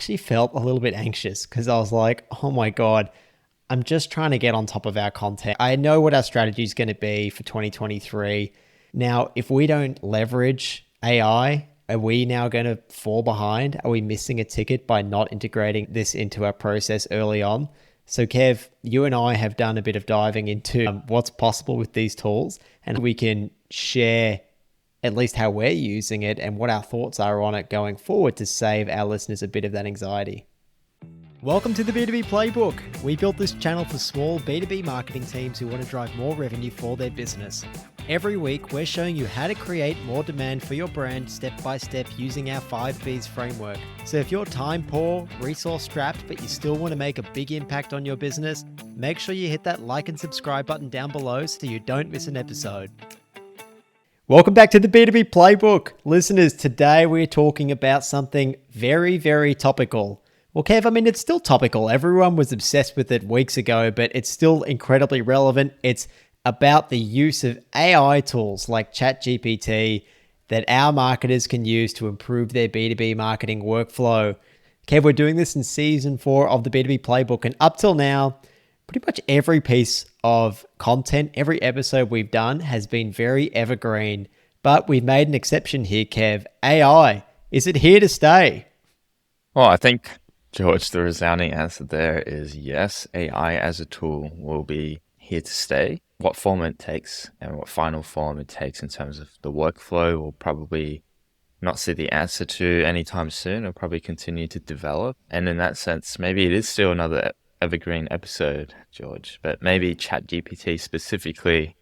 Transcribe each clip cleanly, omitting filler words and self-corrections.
actually felt a little bit anxious because I was like, oh my God, I'm just trying to get on top of our content. I know what our strategy is going to be for 2023. Now, if we don't leverage AI, are we now going to fall behind? Are we missing a ticket by not integrating this into our process early on? So, Kev, you and I have done a bit of diving into what's possible with these tools, and we can share at least how we're using it and what our thoughts are on it going forward to save our listeners a bit of that anxiety. Welcome to the B2B Playbook. We built this channel for small B2B marketing teams who want to drive more revenue for their business. Every week, we're showing you how to create more demand for your brand step by step using our 5Bs framework. So if you're time poor, resource strapped, but you still want to make a big impact on your business, make sure you hit that like and subscribe button down below so you don't miss an episode. Welcome back to the B2B Playbook. Listeners, today we're talking about something very, very topical. Well, Kev, I mean, it's still topical. Everyone was obsessed with it weeks ago, but it's still incredibly relevant. It's about the use of AI tools like ChatGPT that our marketers can use to improve their B2B marketing workflow. Kev, we're doing this in season 4 of the B2B Playbook, and up till now, pretty much every piece of content, every episode we've done has been very evergreen, but we've made an exception here, Kev. AI, is it here to stay? Well, I think, George, the resounding answer there is yes, AI as a tool will be here to stay. What form it takes and what final form it takes in terms of the workflow, we'll probably not see the answer to anytime soon. It'll probably continue to develop. And in that sense, maybe it is still another evergreen episode, George, but maybe ChatGPT specifically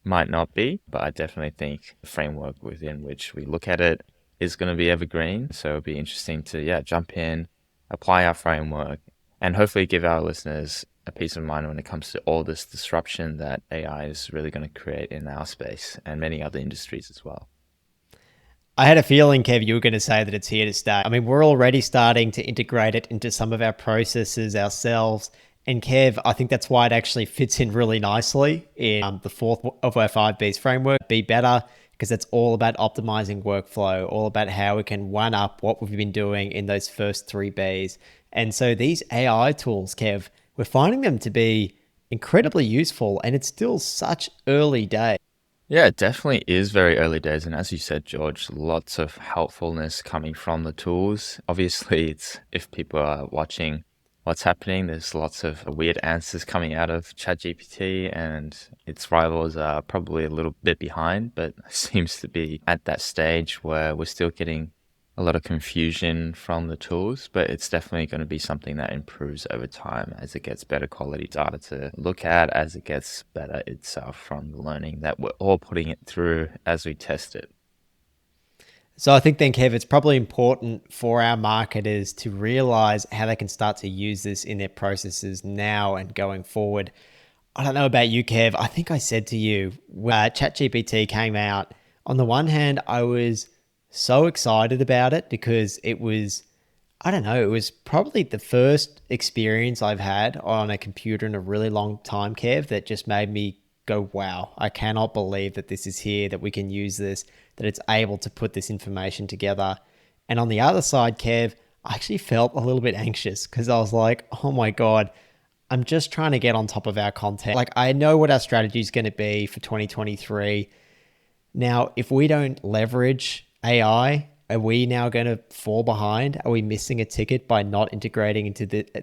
might not be. But I definitely think the framework within which we look at it is going to be evergreen. So it'll be interesting to, jump in, apply our framework, and hopefully give our listeners a peace of mind when it comes to all this disruption that AI is really going to create in our space and many other industries as well. I had a feeling, Kev, you were going to say that it's here to stay. I mean, we're already starting to integrate it into some of our processes ourselves. And Kev, I think that's why it actually fits in really nicely in the fourth of our 5Bs framework, Be Better, because that's all about optimizing workflow, all about how we can one up what we've been doing in those first 3 Bs. And so these AI tools, Kev, we're finding them to be incredibly useful, and it's still such early days. Yeah, it definitely is very early days. And as you said, George, lots of helpfulness coming from the tools. Obviously, it's if people are watching what's happening, there's lots of weird answers coming out of ChatGPT, and its rivals are probably a little bit behind, but seems to be at that stage where we're still getting a lot of confusion from the tools, but it's definitely going to be something that improves over time as it gets better quality data to look at, as it gets better itself from the learning that we're all putting it through as we test it. So I think then, Kev, it's probably important for our marketers to realize how they can start to use this in their processes now and going forward. I don't know about you, Kev. I think I said to you, when ChatGPT came out, on the one hand, I was so excited about it because it was, I don't know, it was probably the first experience I've had on a computer in a really long time, Kev, that just made me go, wow, I cannot believe that this is here, that we can use this, that it's able to put this information together. And on the other side, Kev, I actually felt a little bit anxious because I was like, oh my God, I'm just trying to get on top of our content. Like, I know what our strategy is going to be for 2023. Now, if we don't leverage AI, are we now going to fall behind? Are we missing a ticket by not integrating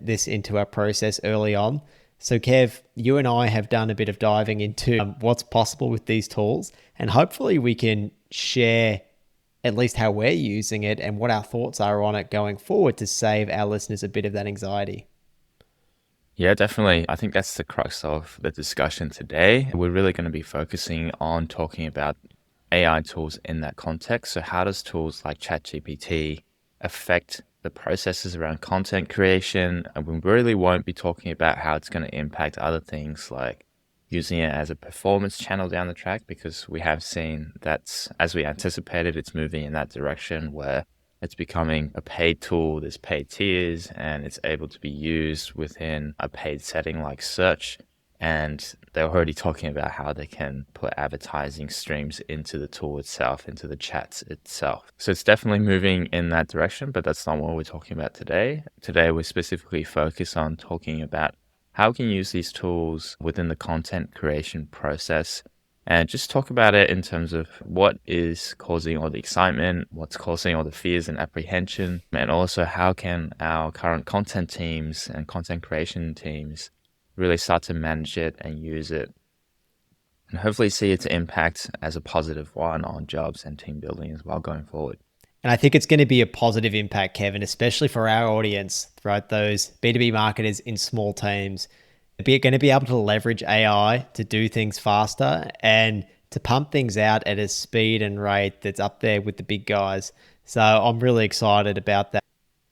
this into our process early on? So, Kev, you and I have done a bit of diving into what's possible with these tools, and hopefully we can share at least how we're using it and what our thoughts are on it going forward to save our listeners a bit of that anxiety. Yeah, definitely. I think that's the crux of the discussion today. We're really going to be focusing on talking about AI tools in that context. So how does tools like ChatGPT affect the processes around content creation? And we really won't be talking about how it's going to impact other things like using it as a performance channel down the track, because we have seen that, as we anticipated, it's moving in that direction where it's becoming a paid tool. There's paid tiers and it's able to be used within a paid setting like search. And they're already talking about how they can put advertising streams into the tool itself, into the chats itself. So it's definitely moving in that direction, but that's not what we're talking about today. Today, we're specifically focused on talking about how we can use these tools within the content creation process and just talk about it in terms of what is causing all the excitement, what's causing all the fears and apprehension, and also how can our current content teams and content creation teams really start to manage it and use it, and hopefully see its impact as a positive one on jobs and team building as well going forward. And I think it's going to be a positive impact, Kevin, especially for our audience, right? Those B2B marketers in small teams. They're going to be able to leverage AI to do things faster and to pump things out at a speed and rate that's up there with the big guys. So I'm really excited about that.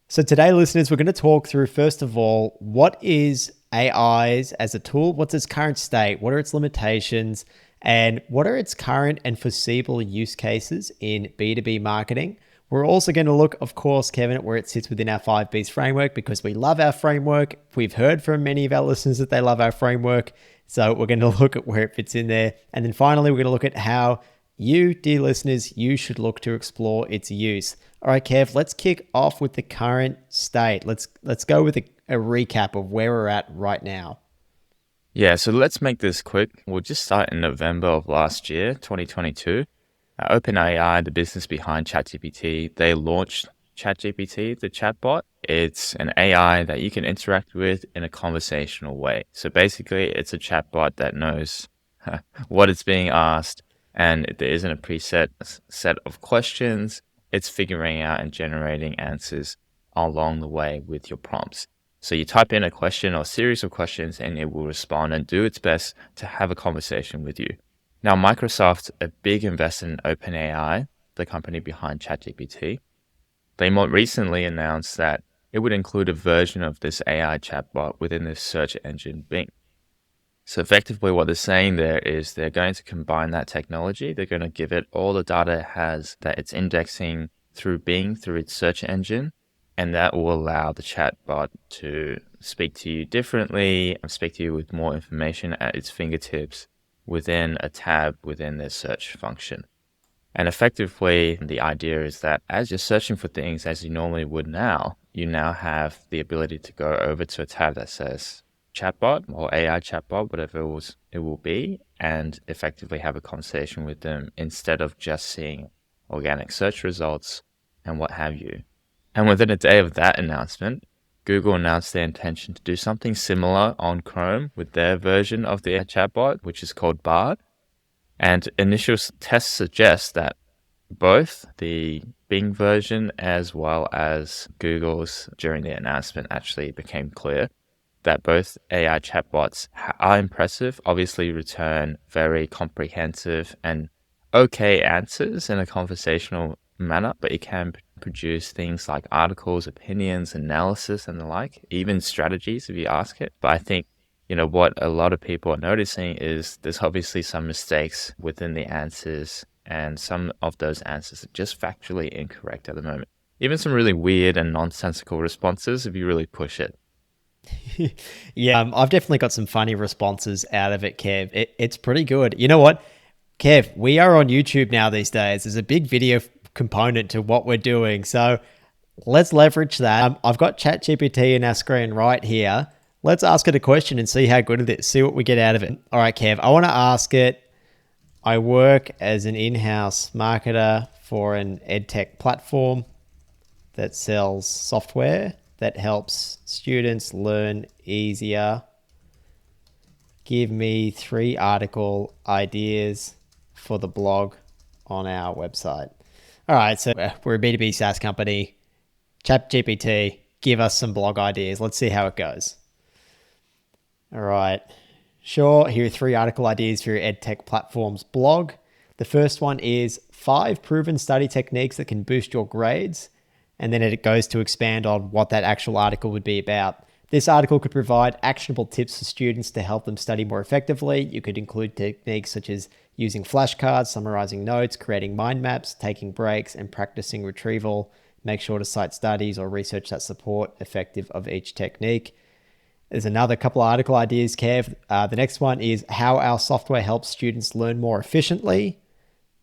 So today, listeners, we're going to talk through, first of all, what is AIs as a tool? What's its current state? What are its limitations? And what are its current and foreseeable use cases in B2B marketing? We're also going to look, of course, Kevin, at where it sits within our 5Bs framework, because we love our framework. We've heard from many of our listeners that they love our framework. So we're going to look at where it fits in there. And then finally, we're going to look at how you, dear listeners, you should look to explore its use. All right, Kev, let's kick off with the current state. Let's go with a recap of where we're at right now. Yeah, so let's make this quick. We'll just start in November of last year, 2022. OpenAI, the business behind ChatGPT, they launched ChatGPT, the chatbot. It's an AI that you can interact with in a conversational way. So basically, it's a chatbot that knows what it's being asked, and there isn't a preset set of questions. It's figuring out and generating answers along the way with your prompts. So you type in a question or series of questions and it will respond and do its best to have a conversation with you. Now, Microsoft, a big investor in OpenAI, the company behind ChatGPT, they more recently announced that it would include a version of this AI chatbot within the search engine Bing. So effectively what they're saying there is they're going to combine that technology. They're going to give it all the data it has that it's indexing through Bing, through its search engine, and that will allow the chatbot to speak to you differently, speak to you with more information at its fingertips within a tab within their search function. And effectively, the idea is that as you're searching for things as you normally would now, you now have the ability to go over to a tab that says chatbot or AI chatbot, whatever it will be, and effectively have a conversation with them instead of just seeing organic search results and what have you. And within a day of that announcement, Google announced their intention to do something similar on Chrome with their version of the chatbot, which is called Bard. And initial tests suggest that both the Bing version as well as Google's during the announcement actually became clear that both AI chatbots are impressive, obviously return very comprehensive and okay answers in a conversational manner, but it can produce things like articles, opinions, analysis, and the like, even strategies if you ask it. But I think, what a lot of people are noticing is there's obviously some mistakes within the answers, and some of those answers are just factually incorrect at the moment. Even some really weird and nonsensical responses if you really push it. Yeah, I've definitely got some funny responses out of it, Kev. It's pretty good. You know what, Kev, we are on YouTube now these days. There's a big video component to what we're doing. So let's leverage that. I've got ChatGPT in our screen right here. Let's ask it a question and see how good it is, see what we get out of it. All right, Kev, I want to ask it, I work as an in-house marketer for an edtech platform that sells software that helps students learn easier. Give me 3 article ideas for the blog on our website. All right, so we're a B2B SaaS company. ChatGPT, give us some blog ideas. Let's see how it goes. All right. Sure, here are 3 article ideas for your EdTech platform's blog. The first one is 5 proven study techniques that can boost your grades. And then it goes to expand on what that actual article would be about. This article could provide actionable tips for students to help them study more effectively. You could include techniques such as using flashcards, summarizing notes, creating mind maps, taking breaks, and practicing retrieval. Make sure to cite studies or research that support effective of each technique. There's another couple of article ideas, Kev. The next one is how our software helps students learn more efficiently.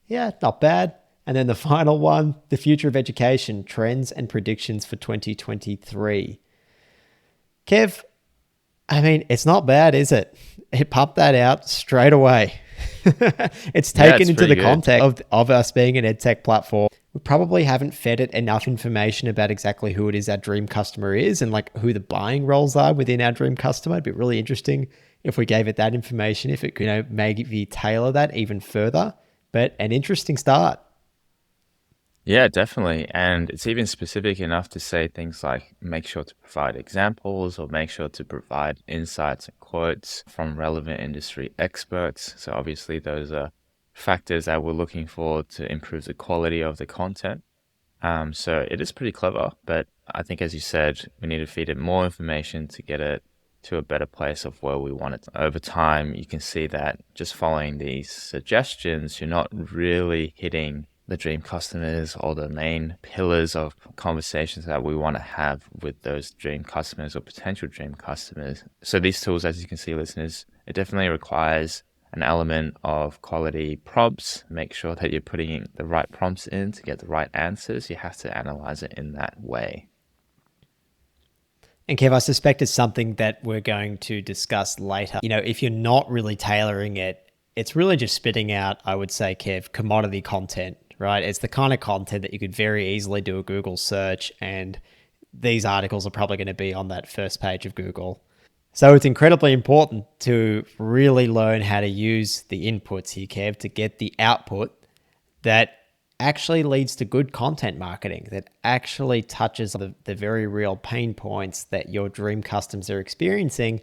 Yeah, not bad. And then the final one, the future of education, trends and predictions for 2023. Kev, I mean, it's not bad, is it? It popped that out straight away. It's Yeah, taken it's into pretty the good. context of us being an edtech platform. We probably haven't fed it enough information about exactly who it is our dream customer is and like who the buying roles are within our dream customer. It'd be really interesting if we gave it that information, if it could, maybe tailor that even further. But an interesting start. Yeah, definitely. And it's even specific enough to say things like make sure to provide examples or make sure to provide insights and quotes from relevant industry experts. So obviously those are factors that we're looking for to improve the quality of the content. So it is pretty clever, but I think as you said, we need to feed it more information to get it to a better place of where we want it. Over time, you can see that just following these suggestions, you're not really hitting the dream customers or the main pillars of conversations that we want to have with those dream customers or potential dream customers. So these tools, as you can see, listeners, it definitely requires an element of quality prompts. Make sure that you're putting the right prompts in to get the right answers. You have to analyze it in that way. And Kev, I suspect it's something that we're going to discuss later. If you're not really tailoring it, it's really just spitting out, I would say, Kev, commodity content, right? It's the kind of content that you could very easily do a Google search, and these articles are probably going to be on that first page of Google. So it's incredibly important to really learn how to use the inputs here, Kev, to get the output that actually leads to good content marketing, that actually touches the very real pain points that your dream customers are experiencing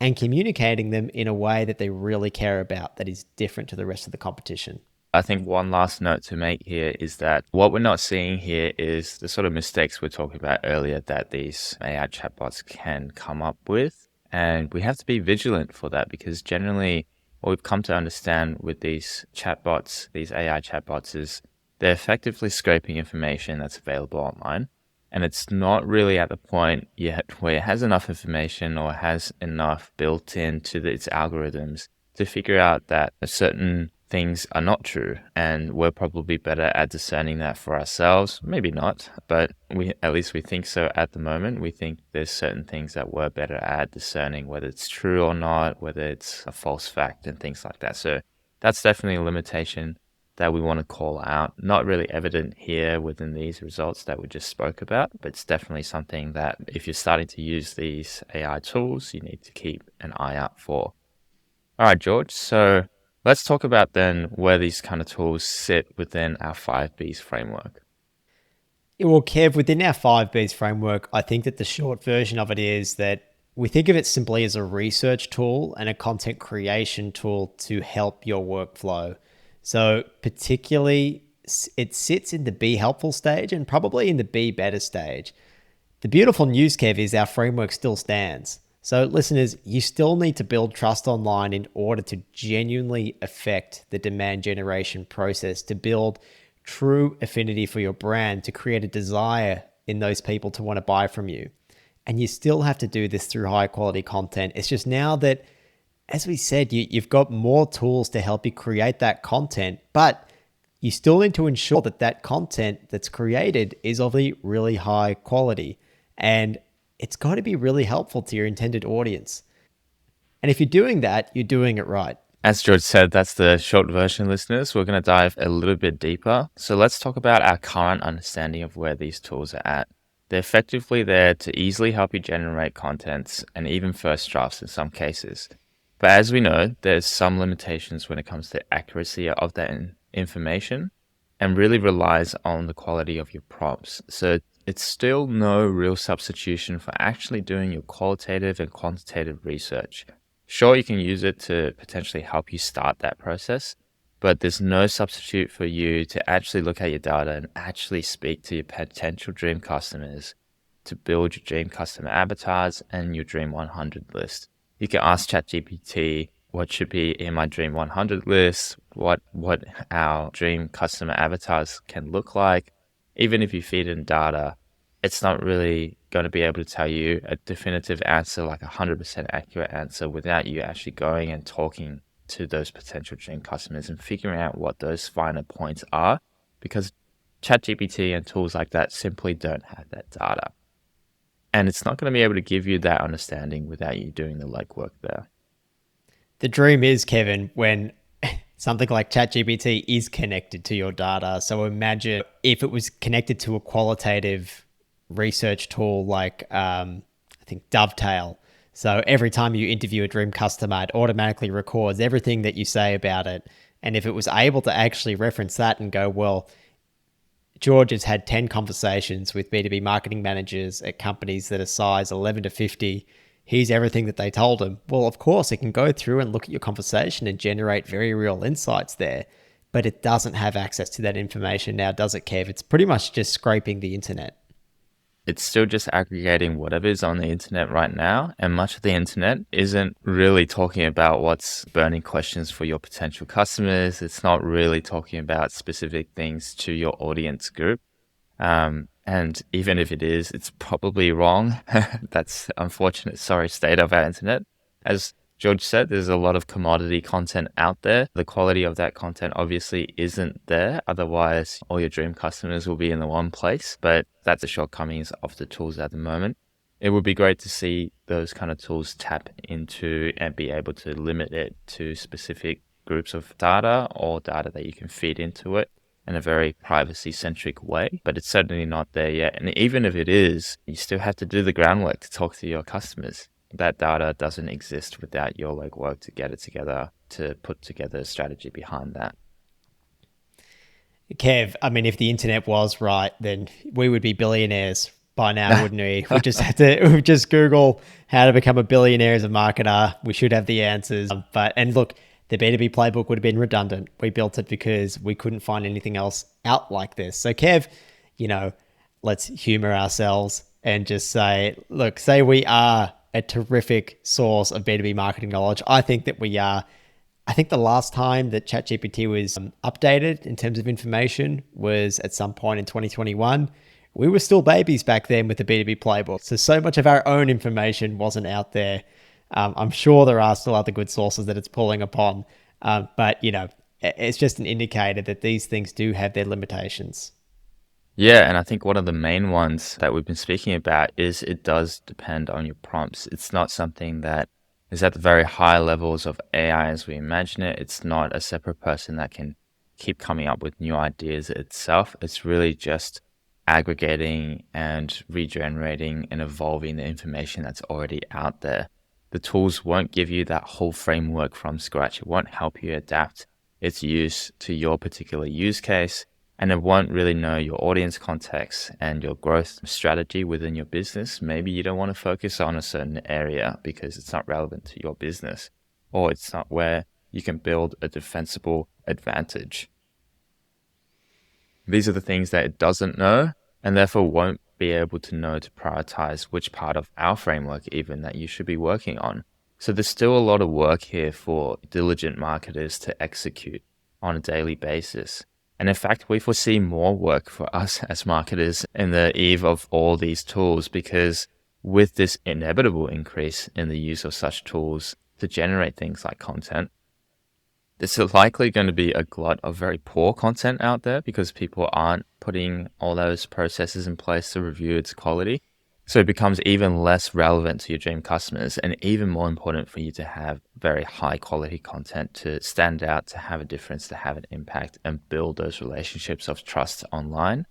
and communicating them in a way that they really care about that is different to the rest of the competition. I think one last note to make here is that what we're not seeing here is the sort of mistakes we're talking about earlier that these AI chatbots can come up with. And we have to be vigilant for that because generally what we've come to understand with these chatbots, these AI chatbots, is they're effectively scraping information that's available online. And it's not really at the point yet where it has enough information or has enough built into its algorithms to figure out that a certain things are not true. And we're probably better at discerning that for ourselves. Maybe not, but at least we think so at the moment. We think there's certain things that we're better at discerning, whether it's true or not, whether it's a false fact and things like that. So that's definitely a limitation that we want to call out. Not really evident here within these results that we just spoke about, but it's definitely something that if you're starting to use these AI tools, you need to keep an eye out for. All right, George. So let's talk about then where these kind of tools sit within our 5Bs framework. Well, Kev, within our 5Bs framework, I think that the short version of it is that we think of it simply as a research tool and a content creation tool to help your workflow. So, particularly, it sits in the be helpful stage and probably in the be better stage. The beautiful news, Kev, is our framework still stands. So, listeners, you still need to build trust online in order to genuinely affect the demand generation process, to build true affinity for your brand, to create a desire in those people to want to buy from you. And you still have to do this through high quality content. It's just now that, as we said, you've got more tools to help you create that content, but you still need to ensure that that content that's created is of a really high quality. And it's got to be really helpful to your intended audience. And if you're doing that, you're doing it right. As George said, that's the short version, listeners. We're going to dive a little bit deeper. So let's talk about our current understanding of where these tools are at. They're effectively there to easily help you generate contents and even first drafts in some cases. But as we know, there's some limitations when it comes to accuracy of that information and really relies on the quality of your prompts. So it's still no real substitution for actually doing your qualitative and quantitative research. Sure, you can use it to potentially help you start that process, but there's no substitute for you to actually look at your data and actually speak to your potential dream customers to build your dream customer avatars and your dream 100 list. You can ask ChatGPT what should be in my dream 100 list, what our dream customer avatars can look like. Even if you feed in data, it's not really going to be able to tell you a definitive answer, like 100% accurate answer, without you actually going and talking to those potential dream customers and figuring out what those finer points are, because ChatGPT and tools like that simply don't have that data. And it's not going to be able to give you that understanding without you doing the legwork there. The dream is, Kevin, when something like ChatGPT is connected to your data. So imagine if it was connected to a qualitative research tool like I think Dovetail. So every time you interview a dream customer, it automatically records everything that you say about it. And if it was able to actually reference that and go, well, George has had 10 conversations with B2B marketing managers at companies that are size 11 to 50. Here's everything that they told him. Well, of course, it can go through and look at your conversation and generate very real insights there, but it doesn't have access to that information now, does it, Kev? It's pretty much just scraping the internet. It's still just aggregating whatever's on the internet right now. And much of the internet isn't really talking about what's burning questions for your potential customers. It's not really talking about specific things to your audience group. And even if it is, it's probably wrong. That's the unfortunate, sorry state of our internet. As George said, there's a lot of commodity content out there. The quality of that content obviously isn't there. Otherwise, all your dream customers will be in the one place. But that's the shortcomings of the tools at the moment. It would be great to see those kind of tools tap into and be able to limit it to specific groups of data or data that you can feed into it in a very privacy-centric way, but it's certainly not there yet. And even if it is, you still have to do the groundwork to talk to your customers. That data doesn't exist without your legwork to get it together, to put together a strategy behind that. Kev, I mean, if the internet was right, then we would be billionaires by now, wouldn't we? We just Google how to become a billionaire as a marketer. We should have the answers. And look, the B2B playbook would have been redundant. We built it because we couldn't find anything else out like this. So Kev, let's humor ourselves and just say, look, say we are a terrific source of B2B marketing knowledge. I think that we are. I think the last time that ChatGPT was updated in terms of information was at some point in 2021. We were still babies back then with the B2B playbook. So much of our own information wasn't out there. I'm sure there are still other good sources that it's pulling upon. But it's just an indicator that these things do have their limitations. Yeah, and I think one of the main ones that we've been speaking about is it does depend on your prompts. It's not something that is at the very high levels of AI as we imagine it. It's not a separate person that can keep coming up with new ideas itself. It's really just aggregating and regenerating and evolving the information that's already out there. The tools won't give you that whole framework from scratch. It won't help you adapt its use to your particular use case. And it won't really know your audience context and your growth strategy within your business. Maybe you don't want to focus on a certain area because it's not relevant to your business, or it's not where you can build a defensible advantage. These are the things that it doesn't know, and therefore won't be able to know to prioritize which part of our framework even that you should be working on. So there's still a lot of work here for diligent marketers to execute on a daily basis. And in fact, we foresee more work for us as marketers in the eve of all these tools, because with this inevitable increase in the use of such tools to generate things like content, there's likely going to be a glut of very poor content out there because people aren't putting all those processes in place to review its quality. So it becomes even less relevant to your dream customers, and even more important for you to have very high quality content to stand out, to have a difference, to have an impact, and build those relationships of trust online.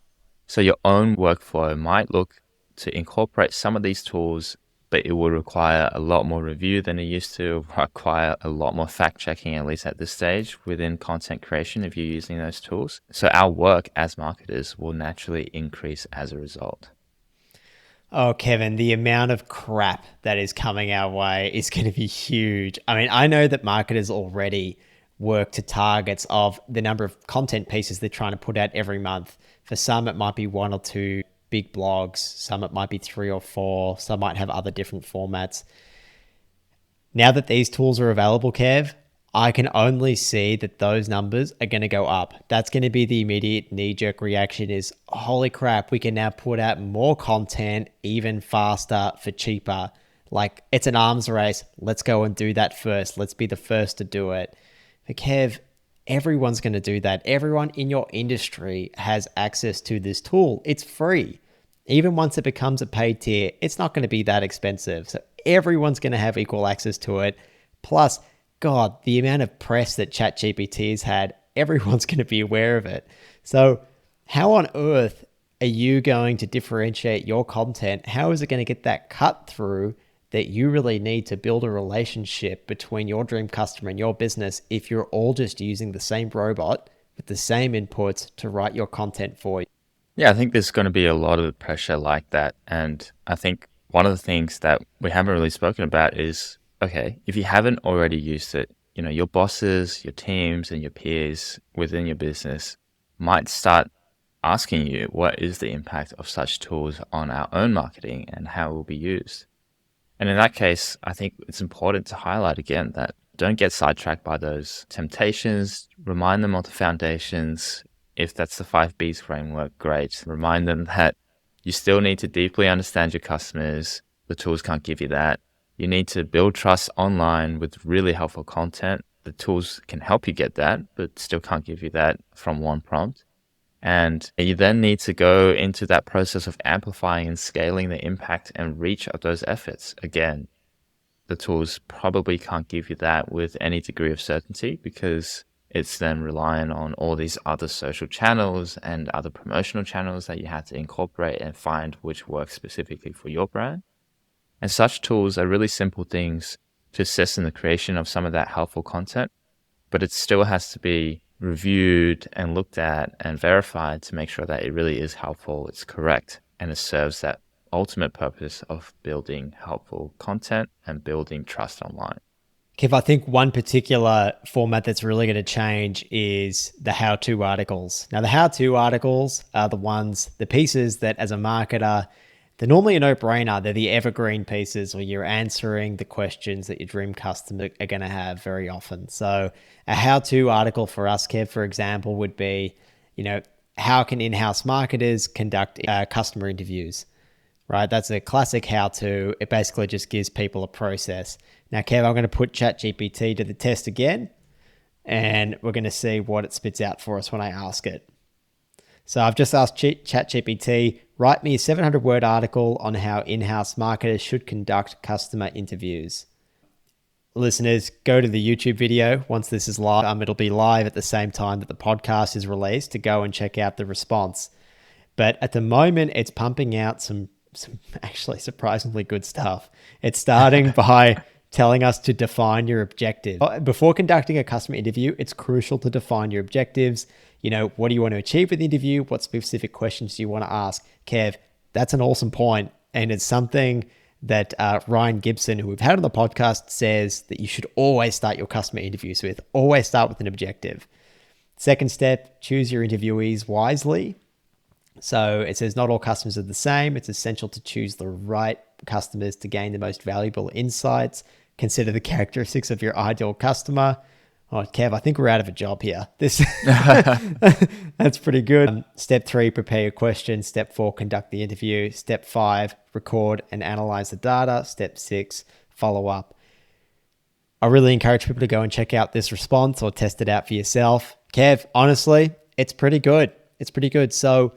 So your own workflow might look to incorporate some of these tools, but it will require a lot more review than it used to, require a lot more fact checking, at least at this stage within content creation if you're using those tools. So our work as marketers will naturally increase as a result. Oh, Kevin, the amount of crap that is coming our way is going to be huge. I mean, I know that marketers already work to targets of the number of content pieces they're trying to put out every month. For some, it might be 1 or 2 big blogs. Some, it might be 3 or 4. Some might have other different formats. Now that these tools are available, Kev, I can only see that those numbers are going to go up. That's going to be the immediate knee-jerk reaction is, holy crap, we can now put out more content even faster for cheaper. Like, it's an arms race. Let's go and do that first. Let's be the first to do it. But Kev, everyone's going to do that. Everyone in your industry has access to this tool. It's free. Even once it becomes a paid tier, it's not going to be that expensive. So everyone's going to have equal access to it. Plus, God, the amount of press that ChatGPT has had, everyone's going to be aware of it. So, how on earth are you going to differentiate your content? How is it going to get that cut through that you really need to build a relationship between your dream customer and your business if you're all just using the same robot with the same inputs to write your content for you? Yeah, I think there's going to be a lot of pressure like that. And I think one of the things that we haven't really spoken about is, okay, if you haven't already used it, your bosses, your teams, and your peers within your business might start asking you, what is the impact of such tools on our own marketing and how it will be used? And in that case, I think it's important to highlight again that don't get sidetracked by those temptations. Remind them of the foundations. If that's the 5Bs framework, great. Remind them that you still need to deeply understand your customers. The tools can't give you that. You need to build trust online with really helpful content. The tools can help you get that, but still can't give you that from one prompt. And you then need to go into that process of amplifying and scaling the impact and reach of those efforts. Again, the tools probably can't give you that with any degree of certainty because it's then relying on all these other social channels and other promotional channels that you have to incorporate and find which works specifically for your brand. And such tools are really simple things to assist in the creation of some of that helpful content, but it still has to be reviewed and looked at and verified to make sure that it really is helpful, it's correct, and it serves that ultimate purpose of building helpful content and building trust online. Kev, I think one particular format that's really going to change is the how-to articles. Now, the how-to articles are the pieces that as a marketer, they're normally a no-brainer. They're the evergreen pieces where you're answering the questions that your dream customer are going to have very often. So a how-to article for us, Kev, for example, would be, how can in-house marketers conduct customer interviews? Right? That's a classic how-to. It basically just gives people a process. Now, Kev, I'm going to put ChatGPT to the test again, and we're going to see what it spits out for us when I ask it. So I've just asked ChatGPT, write me a 700-word article on how in-house marketers should conduct customer interviews. Listeners, go to the YouTube video once this is live. It'll be live at the same time that the podcast is released to go and check out the response. But at the moment, it's pumping out some actually surprisingly good stuff. It's starting by telling us to define your objectives. Before conducting a customer interview, it's crucial to define your objectives. What do you want to achieve with the interview? What specific questions do you want to ask? Kev, that's an awesome point. And it's something that Ryan Gibson, who we've had on the podcast, says that you should always start your customer interviews with. Always start with an objective. Second step, choose your interviewees wisely. So it says not all customers are the same. It's essential to choose the right customers to gain the most valuable insights. Consider the characteristics of your ideal customer. Oh, Kev, I think we're out of a job here. That's pretty good. Step 3, prepare your questions. Step 4, conduct the interview. Step 5, record and analyze the data. Step 6, follow up. I really encourage people to go and check out this response or test it out for yourself. Kev, honestly, it's pretty good. It's pretty good. So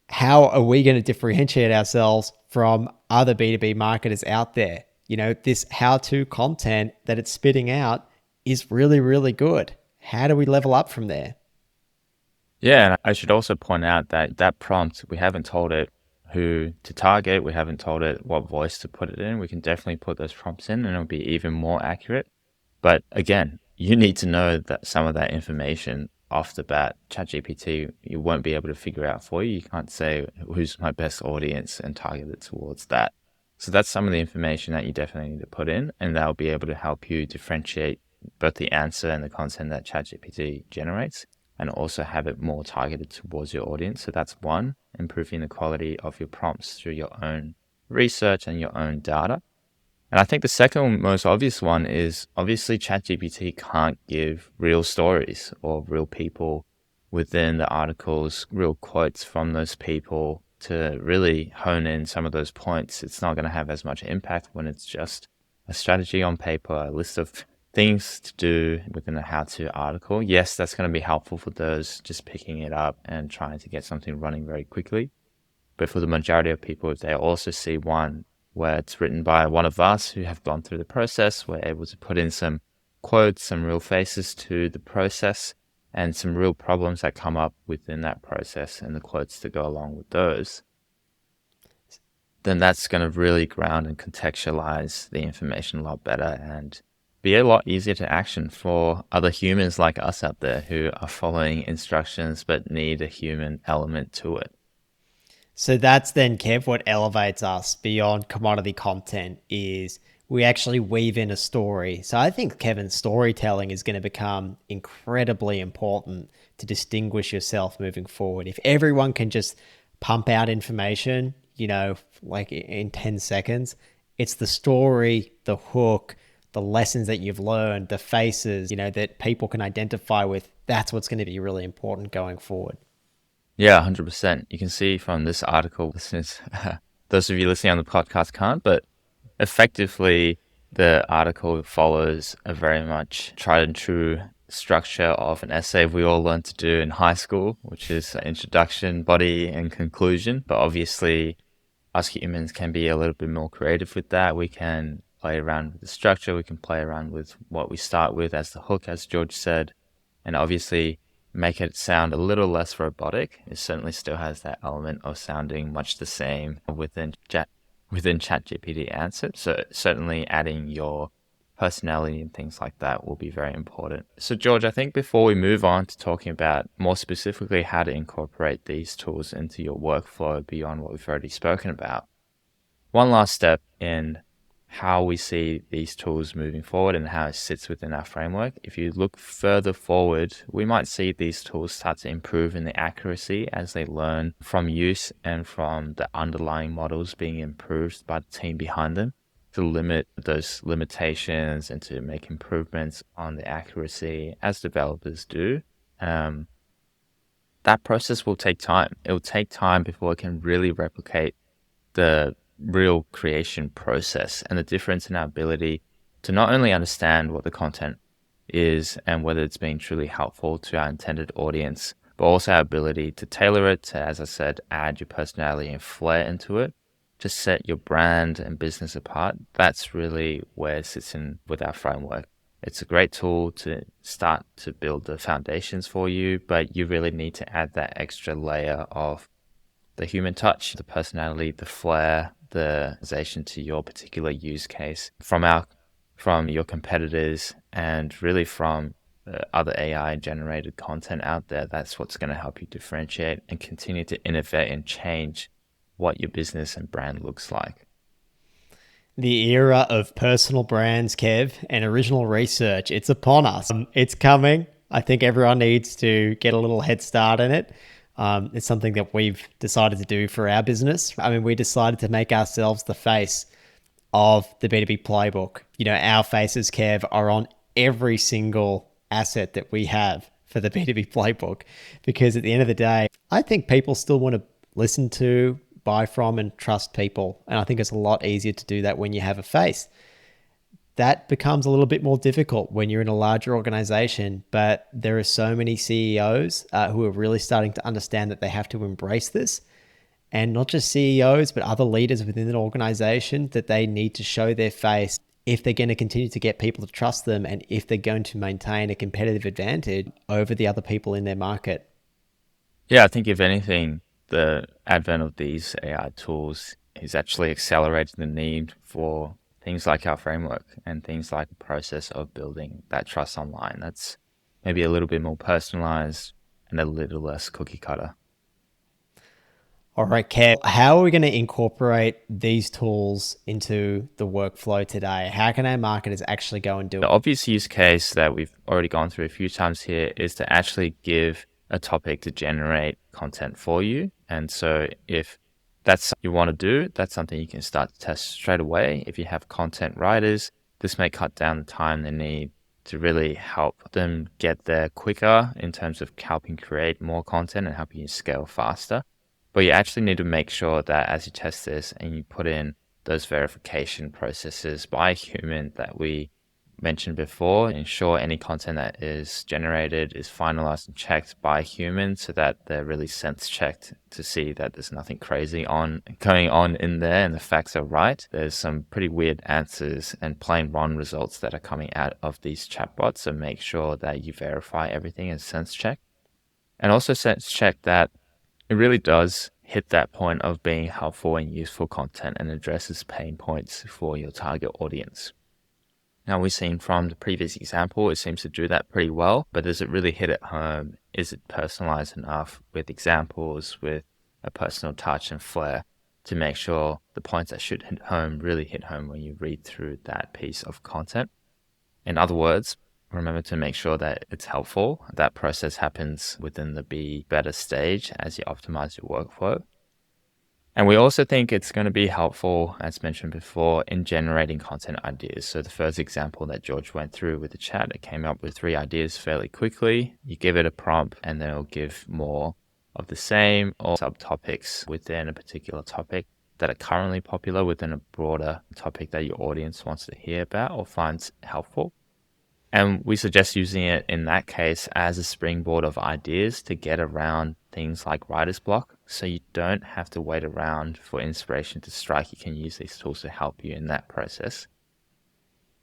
how are we going to differentiate ourselves from other B2B marketers out there? This how-to content that it's spitting out is really, really good. How do we level up from there? Yeah, and I should also point out that prompt, we haven't told it who to target. We haven't told it what voice to put it in. We can definitely put those prompts in and it'll be even more accurate. But again, you need to know that some of that information off the bat. ChatGPT, you won't be able to figure out for you. You can't say who's my best audience and target it towards that. So that's some of the information that you definitely need to put in, and that'll be able to help you differentiate both the answer and the content that ChatGPT generates, and also have it more targeted towards your audience. So that's one, improving the quality of your prompts through your own research and your own data. And I think the second most obvious one is obviously ChatGPT can't give real stories or real people within the articles, real quotes from those people to really hone in some of those points. It's not going to have as much impact when it's just a strategy on paper, a list of things to do within a how-to article. Yes, that's going to be helpful for those just picking it up and trying to get something running very quickly. But for the majority of people, if they also see one where it's written by one of us who have gone through the process, we're able to put in some quotes, some real faces to the process, and some real problems that come up within that process and the quotes to go along with those, then that's going to really ground and contextualize the information a lot better and be a lot easier to action for other humans like us out there who are following instructions but need a human element to it. So that's then, Kev, what elevates us beyond commodity content is we actually weave in a story. So I think, Kevin, storytelling is going to become incredibly important to distinguish yourself moving forward. If everyone can just pump out information, like in 10 seconds, it's the story, the hook, the lessons that you've learned, the faces, that people can identify with. That's what's going to be really important going forward. Yeah, 100%. You can see from this article, listeners, those of you listening on the podcast can't, but effectively, the article follows a very much tried and true structure of an essay we all learned to do in high school, which is introduction, body, and conclusion. But obviously, us humans can be a little bit more creative with that. We can play around with the structure. We can play around with what we start with as the hook, as George said. And obviously, make it sound a little less robotic. It certainly still has that element of sounding much the same within ChatGPT answer. So certainly adding your personality and things like that will be very important. So George, I think before we move on to talking about more specifically how to incorporate these tools into your workflow beyond what we've already spoken about, one last step in how we see these tools moving forward and how it sits within our framework. If you look further forward, we might see these tools start to improve in the accuracy as they learn from use and from the underlying models being improved by the team behind them to limit those limitations and to make improvements on the accuracy as developers do. That process will take time. It will take time before it can really replicate the real creation process and the difference in our ability to not only understand what the content is and whether it's being truly helpful to our intended audience, but also our ability to tailor it to, as I said, add your personality and flair into it, to set your brand and business apart. That's really where it sits in with our framework. It's a great tool to start to build the foundations for you, but you really need to add that extra layer of the human touch, the personality, the flair, the organization to your particular use case from your competitors and really from other AI generated content out there. That's what's going to help you differentiate and continue to innovate and change what your business and brand looks like. The era of personal brands, Kev, and original research, it's upon us. It's coming. I think everyone needs to get a little head start in it. It's something that we've decided to do for our business. I mean, we decided to make ourselves the face of the B2B playbook. Our faces, Kev, are on every single asset that we have for the B2B playbook, because at the end of the day, I think people still want to listen to, buy from, and trust people. And I think it's a lot easier to do that when you have a face. That becomes a little bit more difficult when you're in a larger organization, but there are so many CEOs who are really starting to understand that they have to embrace this. And not just CEOs, but other leaders within an organization, that they need to show their face if they're going to continue to get people to trust them and if they're going to maintain a competitive advantage over the other people in their market. Yeah, I think if anything, the advent of these AI tools is actually accelerating the need for things like our framework and things like the process of building that trust online. That's maybe a little bit more personalized and a little less cookie cutter. All right, Kev, how are we going to incorporate these tools into the workflow today? How can our marketers actually go and do The it? obvious use case that we've already gone through a few times here is to actually give a topic to generate content for you. And so if that's you want to do, that's something you can start to test straight away. If you have content writers, this may cut down the time they need to really help them get there quicker in terms of helping create more content and helping you scale faster. But you actually need to make sure that as you test this and you put in those verification processes by a human that we mentioned before, ensure any content that is generated is finalized and checked by a human so that they're really sense checked to see that there's nothing crazy going on in there and the facts are right. There's some pretty weird answers and plain wrong results that are coming out of these chatbots. So make sure that you verify everything and sense check. And also sense check that it really does hit that point of being helpful and useful content and addresses pain points for your target audience. Now, we've seen from the previous example, it seems to do that pretty well, but does it really hit it home? Is it personalized enough with examples, with a personal touch and flair to make sure the points that should hit home really hit home when you read through that piece of content? In other words, remember to make sure that it's helpful. That process happens within the be better stage as you optimize your workflow. And we also think it's going to be helpful, as mentioned before, in generating content ideas. So the first example that George went through with the chat, it came up with 3 ideas fairly quickly. You give it a prompt and then it'll give more of the same or subtopics within a particular topic that are currently popular within a broader topic that your audience wants to hear about or finds helpful. And we suggest using it in that case as a springboard of ideas to get around things like writer's block. So you don't have to wait around for inspiration to strike. You can use these tools to help you in that process.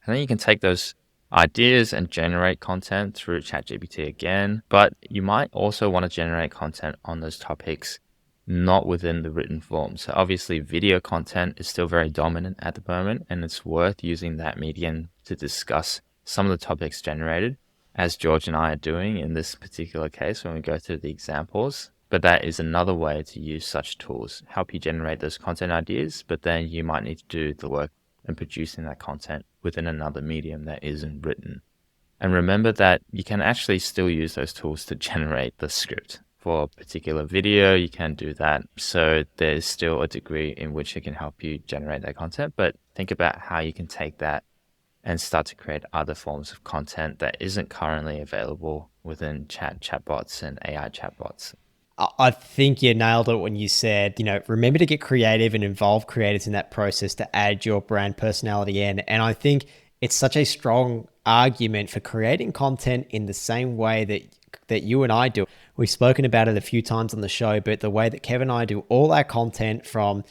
And then you can take those ideas and generate content through ChatGPT again. But you might also want to generate content on those topics not within the written form. So obviously video content is still very dominant at the moment, and it's worth using that medium to discuss some of the topics generated, as George and I are doing in this particular case when we go through the examples. But that is another way to use such tools, help you generate those content ideas, but then you might need to do the work in producing that content within another medium that isn't written. And remember that you can actually still use those tools to generate the script. For a particular video, you can do that. So there's still a degree in which it can help you generate that content, but think about how you can take that and start to create other forms of content that isn't currently available within chatbots and AI chatbots. I think you nailed it when you said, remember to get creative and involve creators in that process to add your brand personality in. And I think it's such a strong argument for creating content in the same way that you and I do. We've spoken about it a few times on the show, but the way that Kevin and I do all our content, from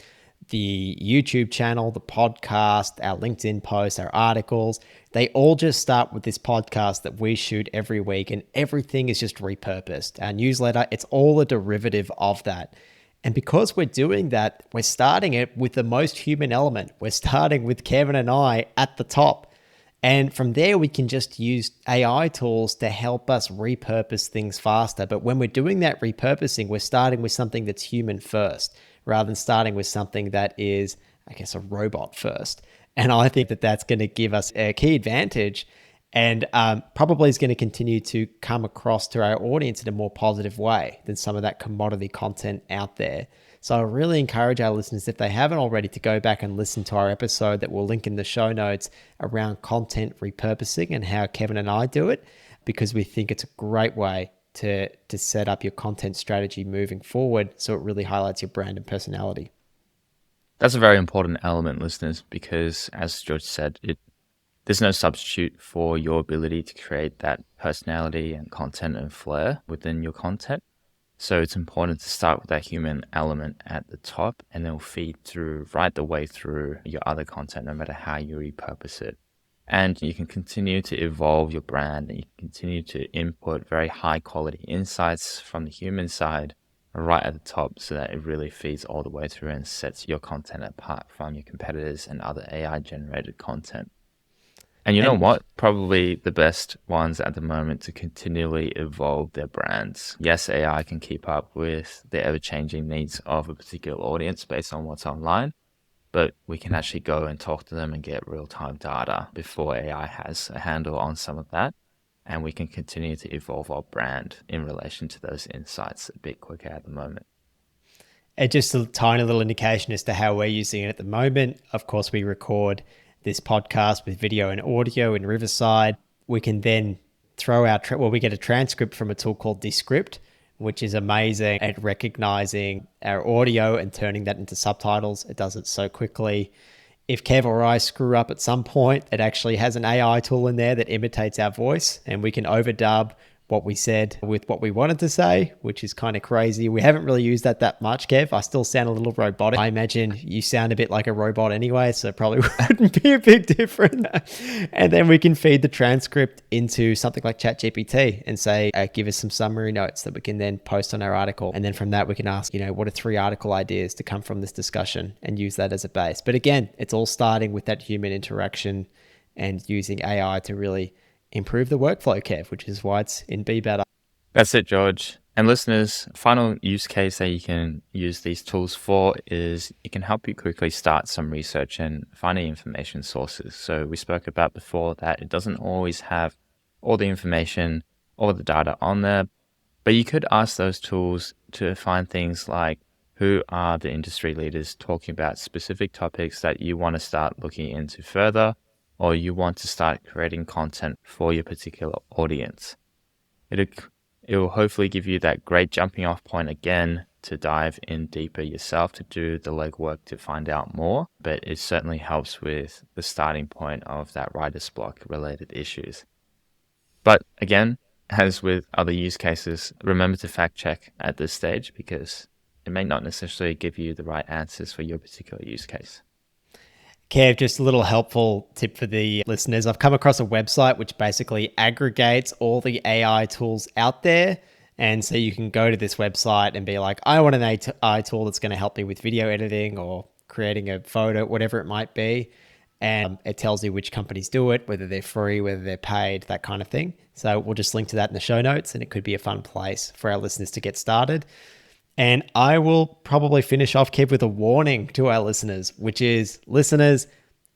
the YouTube channel, the podcast, our LinkedIn posts, our articles, they all just start with this podcast that we shoot every week, and everything is just repurposed. Our newsletter, it's all a derivative of that. And because we're doing that, we're starting it with the most human element. We're starting with Kevin and I at the top. And from there, we can just use AI tools to help us repurpose things faster. But when we're doing that repurposing, we're starting with something that's human first, rather than starting with something that is, I guess, a robot first. And I think that that's going to give us a key advantage, and probably is going to continue to come across to our audience in a more positive way than some of that commodity content out there. So I really encourage our listeners, if they haven't already, to go back and listen to our episode that we'll link in the show notes around content repurposing and how Kevin and I do it, because we think it's a great way to set up your content strategy moving forward, so it really highlights your brand and personality. That's a very important element, listeners, because as George said, there's no substitute for your ability to create that personality and content and flair within your content. So it's important to start with that human element at the top, and then feed through right the way through your other content, no matter how you repurpose it. And you can continue to evolve your brand, and you can continue to input very high quality insights from the human side right at the top, so that it really feeds all the way through and sets your content apart from your competitors and other AI generated content. And you know what? Probably the best ones at the moment to continually evolve their brands. Yes, AI can keep up with the ever-changing needs of a particular audience based on what's online, but we can actually go and talk to them and get real-time data before AI has a handle on some of that. And we can continue to evolve our brand in relation to those insights a bit quicker at the moment. Just a tiny little indication as to how we're using it at the moment. Of course, we record this podcast with video and audio in Riverside. We can then throw our, we get a transcript from a tool called Descript, which is amazing at recognizing our audio and turning that into subtitles. It does it so quickly. If Kev or I screw up at some point, it actually has an AI tool in there that imitates our voice, and we can overdub what we said with what we wanted to say, which is kind of crazy. We haven't really used that much, Kev. I still sound a little robotic. I imagine you sound a bit like a robot anyway, so it probably wouldn't be a big difference. And then we can feed the transcript into something like ChatGPT and say, give us some summary notes that we can then post on our article. And then from that, we can ask, what are 3 article ideas to come from this discussion, and use that as a base. But again, it's all starting with that human interaction and using AI to really improve the workflow, Kev, which is why it's in Be Better. That's it, George. And listeners, final use case that you can use these tools for is it can help you quickly start some research and finding information sources. So we spoke about before that it doesn't always have all the information, all the data on there, but you could ask those tools to find things like who are the industry leaders talking about specific topics that you want to start looking into further, or you want to start creating content for your particular audience. It will hopefully give you that great jumping off point again to dive in deeper yourself, to do the legwork to find out more, but it certainly helps with the starting point of that writer's block related issues. But again, as with other use cases, remember to fact check at this stage because it may not necessarily give you the right answers for your particular use case. Kev, just a little helpful tip for the listeners. I've come across a website which basically aggregates all the AI tools out there. And so you can go to this website and be like, I want an AI tool that's going to help me with video editing or creating a photo, whatever it might be. And it tells you which companies do it, whether they're free, whether they're paid, that kind of thing. So we'll just link to that in the show notes, and it could be a fun place for our listeners to get started. And I will probably finish off, Kev, with a warning to our listeners, which is, listeners,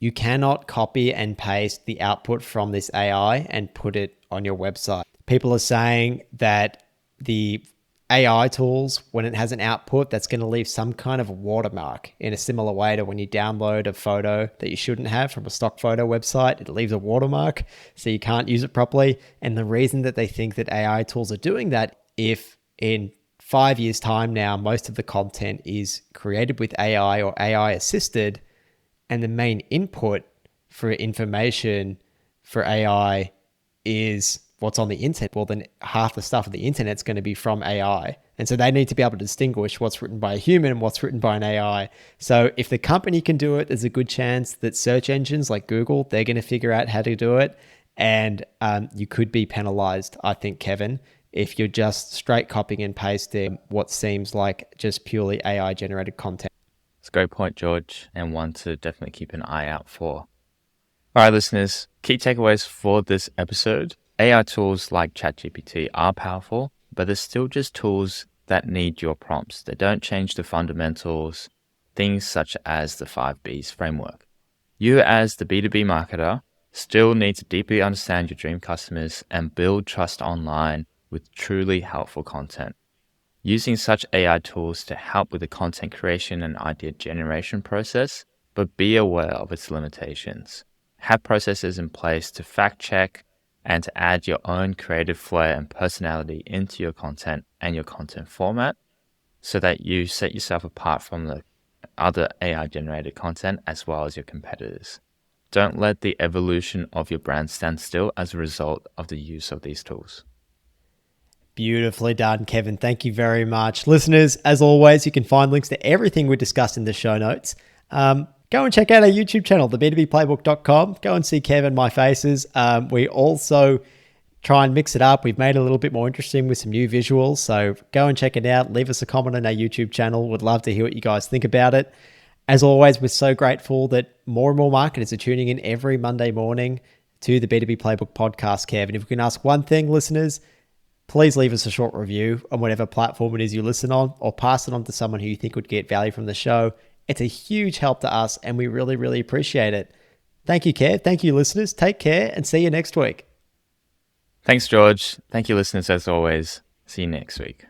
you cannot copy and paste the output from this AI and put it on your website. People are saying that the AI tools, when it has an output, that's going to leave some kind of watermark in a similar way to when you download a photo that you shouldn't have from a stock photo website. It leaves a watermark, so you can't use it properly. And the reason that they think that AI tools are doing that, if in 5 years' time now, most of the content is created with AI or AI assisted, and the main input for information for AI is what's on the internet, well, then half the stuff on the internet's going to be from AI. And so they need to be able to distinguish what's written by a human and what's written by an AI. So if the company can do it, there's a good chance that search engines like Google, they're going to figure out how to do it. And you could be penalized, I think, Kevin, if you're just straight copying and pasting what seems like just purely AI generated content. It's a great point, George, and one to definitely keep an eye out for. All right, listeners, key takeaways for this episode. AI tools like ChatGPT are powerful, but they're still just tools that need your prompts. They don't change the fundamentals, things such as the 5Bs framework. You as the B2B marketer still need to deeply understand your dream customers and build trust online with truly helpful content. Using such AI tools to help with the content creation and idea generation process, but be aware of its limitations. Have processes in place to fact check and to add your own creative flair and personality into your content and your content format so that you set yourself apart from the other AI generated content as well as your competitors. Don't let the evolution of your brand stand still as a result of the use of these tools. Beautifully done, Kevin. Thank you very much. Listeners, as always, you can find links to everything we discussed in the show notes. Go and check out our YouTube channel, the B2Bplaybook.com. Go and see Kev and my faces. We also try and mix it up. We've made it a little bit more interesting with some new visuals. So go and check it out. Leave us a comment on our YouTube channel. Would love to hear what you guys think about it. As always, we're so grateful that more and more marketers are tuning in every Monday morning to the B2B Playbook podcast, Kev. And if we can ask one thing, listeners, please leave us a short review on whatever platform it is you listen on, or pass it on to someone who you think would get value from the show. It's a huge help to us, and we really, really appreciate it. Thank you, Kev. Thank you, listeners. Take care, and see you next week. Thanks, George. Thank you, listeners, as always. See you next week.